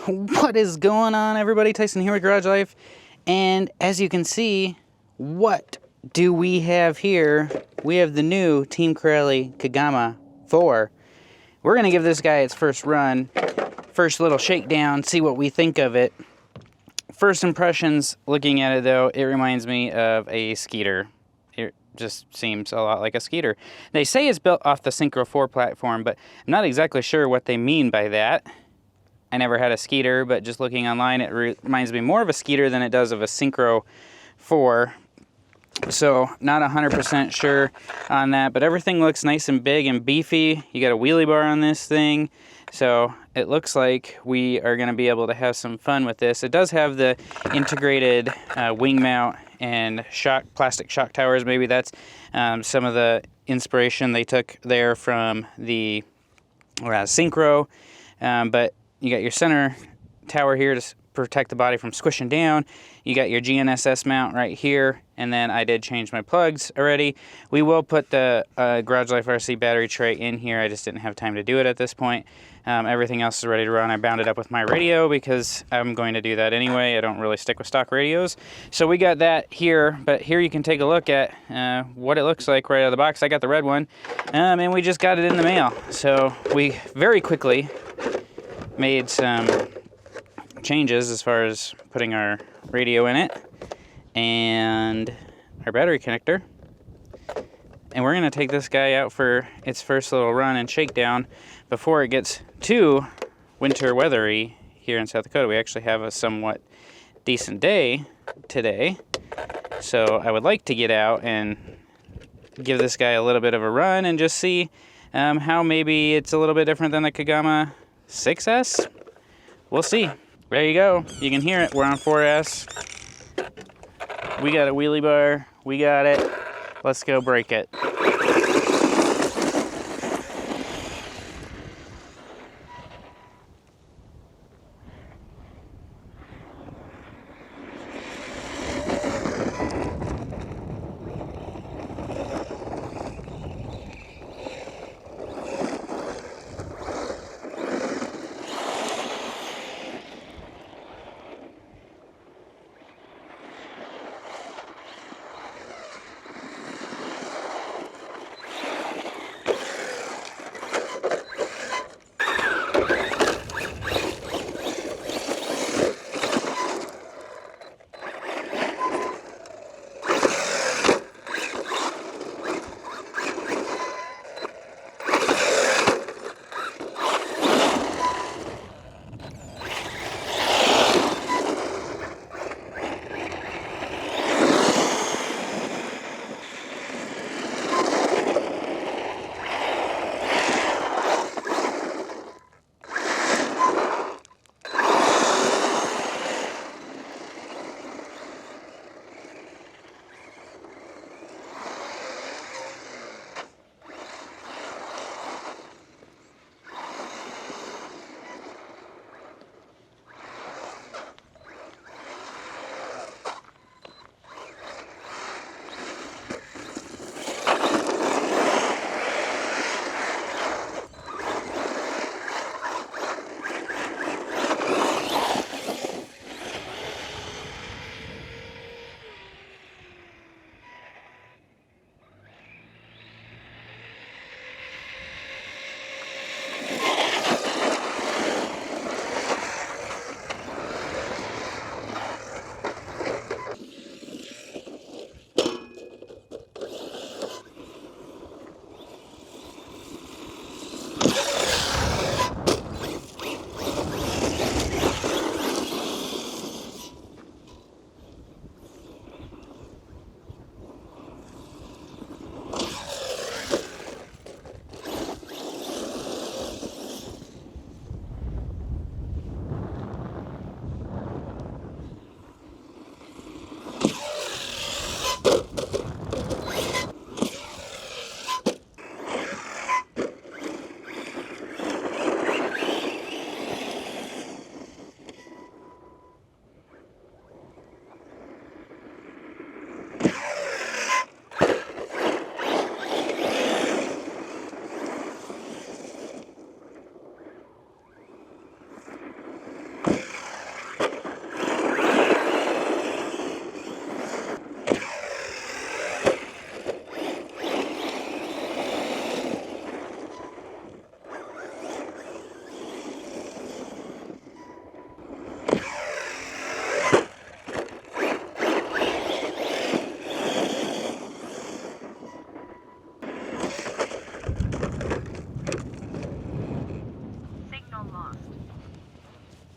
What is going on, everybody? Tyson here with Garage Life, and as you can see, what do we have here? We have the new Team Corally Kagama 4. We're going to give this guy its first run, first little shakedown, see what we think of it. First impressions, looking at it though, it reminds me of a Skeeter. It just seems a lot like a Skeeter. They say it's built off the Synchro 4 platform, but I'm not exactly sure what they mean by that. I never had a Skeeter, but just looking online, it reminds me more of a Skeeter than it does of a Synchro 4. So, not 100% sure on that, but everything looks nice and big and beefy. You got a wheelie bar on this thing, so it looks like we are going to be able to have some fun with this. It does have the integrated wing mount and plastic shock towers. Maybe that's some of the inspiration they took there from the Synchro, but you got your center tower here to protect the body from squishing down. You got your GNSS mount right here, and then I did change my plugs already. We will put the Garage Life RC battery tray in here. I just didn't have time to do it at this point. Everything else is ready to run. I bound it up with my radio because I'm going to do that anyway. I don't really stick with stock radios. So we got that here, but here you can take a look at what it looks like right out of the box. I got the red one, and we just got it in the mail. So we very quickly made some changes as far as putting our radio in it and our battery connector, and we're going to take this guy out for its first little run and shakedown before it gets too winter weathery here in South Dakota. We actually have a somewhat decent day today, so I would like to get out and give this guy a little bit of a run and just see how maybe it's a little bit different than the Kagama 6S. We'll see. There you go. You can hear it. We're on 4S. We got a wheelie bar. We got it. Let's go break it.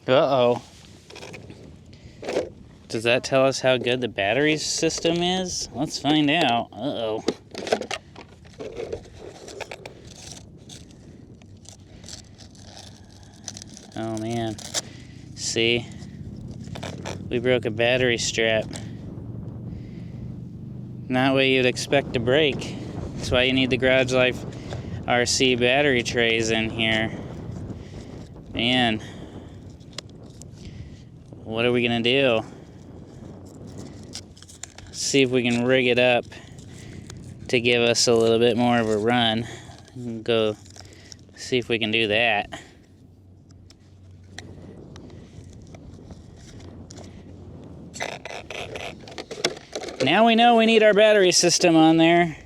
Uh-oh. Does that tell us how good the battery system is? Let's find out. Uh-oh. Oh, man. See? We broke a battery strap. Not what you'd expect to break. That's why you need the Garage Life RC battery trays in here. Man. What are we gonna do? See if we can rig it up to give us a little bit more of a run. Go see if we can do that. Now we know we need our battery system on there.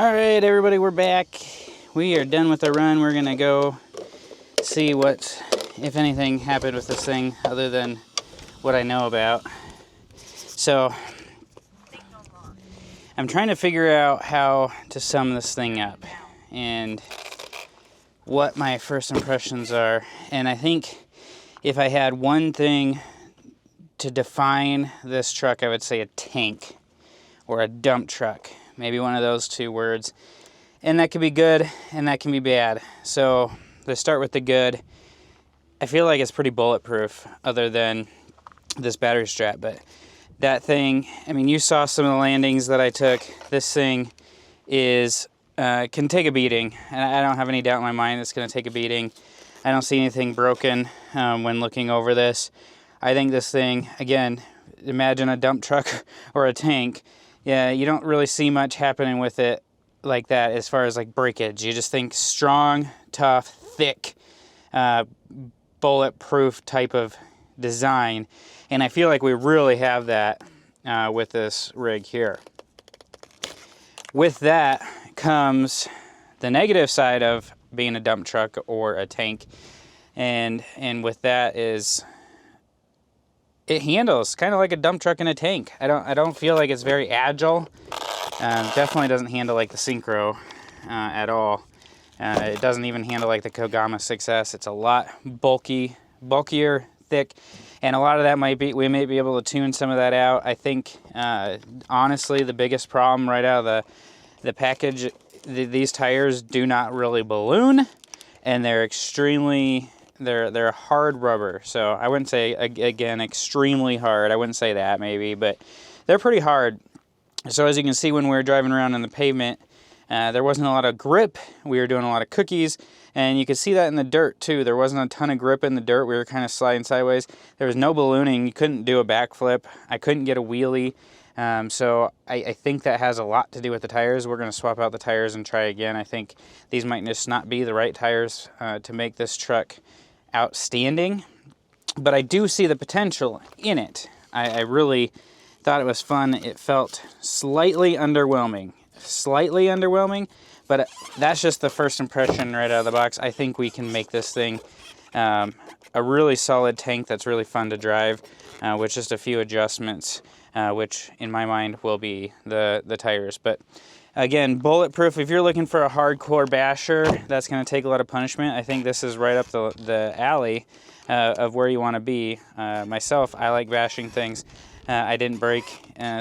Alright everybody, we're back. We are done with the run. We're gonna go see what, if anything, happened with this thing other than what I know about. So, I'm trying to figure out how to sum this thing up and what my first impressions are. And I think if I had one thing to define this truck, I would say a tank or a dump truck. Maybe one of those two words. And that can be good and that can be bad. So let's start with the good. I feel like it's pretty bulletproof other than this battery strap. But that thing, I mean, you saw some of the landings that I took. This thing is can take a beating, and I don't have any doubt in my mind it's going to take a beating. I don't see anything broken when looking over this. I think this thing, again, imagine a dump truck or a tank. Yeah, you don't really see much happening with it like that as far as like breakage. You just think strong, tough, thick, bulletproof type of design. And I feel like we really have that with this rig here. With that comes the negative side of being a dump truck or a tank, and with that is it handles kind of like a dump truck and a tank. I don't feel like it's very agile. Definitely doesn't handle like the Synchro at all. It doesn't even handle like the Kagama 6S. It's a lot bulkier, thick, and a lot of that we may be able to tune some of that out. I think honestly the biggest problem right out of the package, these tires do not really balloon, and they're they're hard rubber. So I wouldn't say, again, extremely hard. I wouldn't say that maybe, but they're pretty hard. So as you can see, when we were driving around on the pavement, there wasn't a lot of grip. We were doing a lot of cookies, and you could see that in the dirt too. There wasn't a ton of grip in the dirt. We were kind of sliding sideways. There was no ballooning. You couldn't do a backflip. I couldn't get a wheelie. So I think that has a lot to do with the tires. We're going to swap out the tires and try again. I think these might just not be the right tires to make this truck outstanding, but I do see the potential in it. I really thought it was fun. It felt slightly underwhelming, but that's just the first impression right out of the box. I think we can make this thing a really solid tank that's really fun to drive with just a few adjustments, which in my mind will be the tires. But again, bulletproof. If you're looking for a hardcore basher, that's going to take a lot of punishment. I think this is right up the alley of where you want to be. Myself, I like bashing things. I didn't break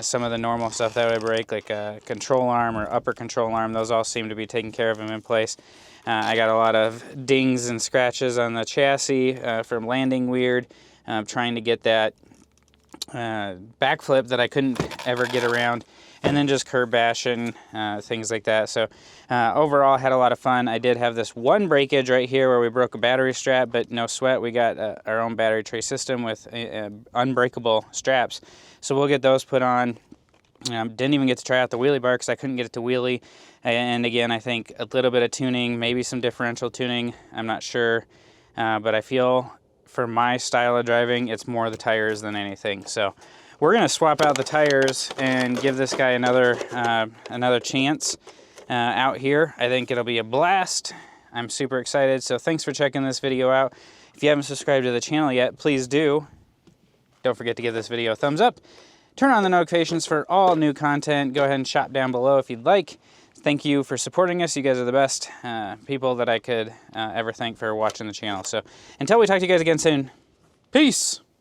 some of the normal stuff that I break, like a control arm or upper control arm. Those all seem to be taken care of them in place. I got a lot of dings and scratches on the chassis from landing weird, trying to get that backflip that I couldn't ever get around, and then just curb bashing, things like that. So overall, had a lot of fun. I did have this one breakage right here where we broke a battery strap, but no sweat. We got our own battery tray system with unbreakable straps. So we'll get those put on. Didn't even get to try out the wheelie bar because I couldn't get it to wheelie. And again, I think a little bit of tuning, maybe some differential tuning. I'm not sure, but I feel for my style of driving, it's more the tires than anything. So we're going to swap out the tires and give this guy another chance out here. I think it'll be a blast. I'm super excited. So thanks for checking this video out. If you haven't subscribed to the channel yet, please do. Don't forget to give this video a thumbs up. Turn on the notifications for all new content. Go ahead and shop down below if you'd like. Thank you for supporting us. You guys are the best people that I could ever thank for watching the channel. So until we talk to you guys again soon, peace.